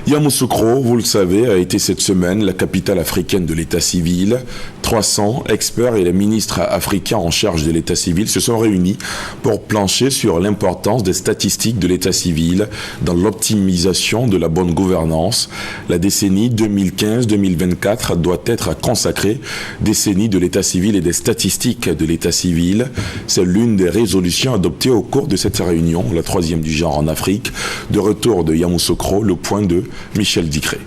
Yamoussoukro, vous le savez, a été cette semaine la capitale africaine de l'état civil. 300 experts et les ministres africains en charge de l'état civil se sont réunis pour plancher sur l'importance des statistiques de l'état civil dans l'optimisation de la bonne gouvernance. La décennie 2015-2024 doit être consacrée décennie de l'état civil et des statistiques de l'état civil. C'est l'une des résolutions adoptées au cours de cette réunion, la troisième du genre en Afrique. De retour de Yamoussoukro, le point de Michel Dicré.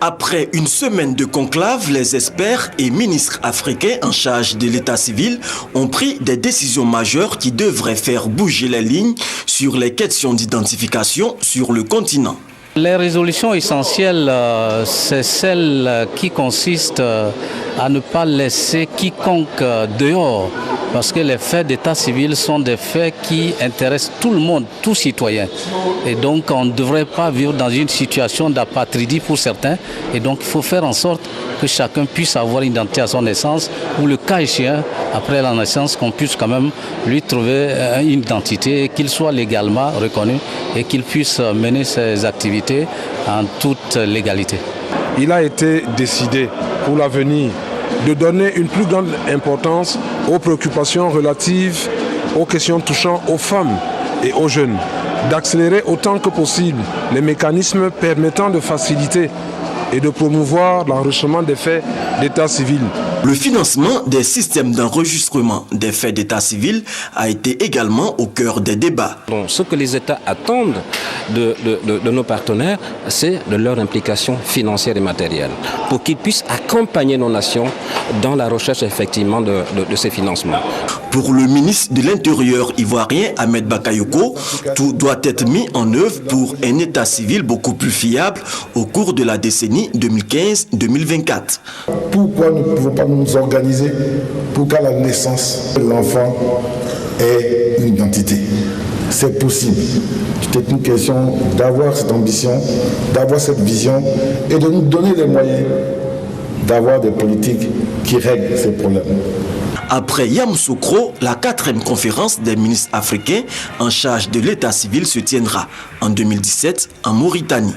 Après une semaine de conclave, les experts et ministres africains en charge de l'état civil ont pris des décisions majeures qui devraient faire bouger les lignes sur les questions d'identification sur le continent. Les résolutions essentielles, c'est celle qui consiste à ne pas laisser quiconque dehors, parce que les faits d'état civil sont des faits qui intéressent tout le monde, tout citoyen. Et donc on ne devrait pas vivre dans une situation d'apatridie pour certains. Et donc il faut faire en sorte que chacun puisse avoir une identité à son naissance, ou le cas échéant, après la naissance, qu'on puisse quand même lui trouver une identité, qu'il soit légalement reconnu et qu'il puisse mener ses activités en toute légalité. Il a été décidé pour l'avenir de donner une plus grande importance aux préoccupations relatives aux questions touchant aux femmes et aux jeunes, d'accélérer autant que possible les mécanismes permettant de faciliter et de promouvoir l'enregistrement des faits d'état civil. Le financement des systèmes d'enregistrement des faits d'état civil a été également au cœur des débats. Bon, ce que les États attendent de nos partenaires, c'est de leur implication financière et matérielle, pour qu'ils puissent accompagner nos nations dans la recherche effectivement de ces financements. Pour le ministre de l'Intérieur ivoirien Ahmed Bakayoko, tout doit être mis en œuvre pour un état civil beaucoup plus fiable au cours de la décennie 2015-2024. Pourquoi nous ne pouvons pas nous organiser pour qu'à la naissance, l'enfant ait une identité? C'est possible. C'est une question d'avoir cette ambition, d'avoir cette vision et de nous donner les moyens d'avoir des politiques qui règlent ces problèmes. Après Yamoussoukro, la 4e conférence des ministres africains en charge de l'état civil se tiendra en 2017 en Mauritanie.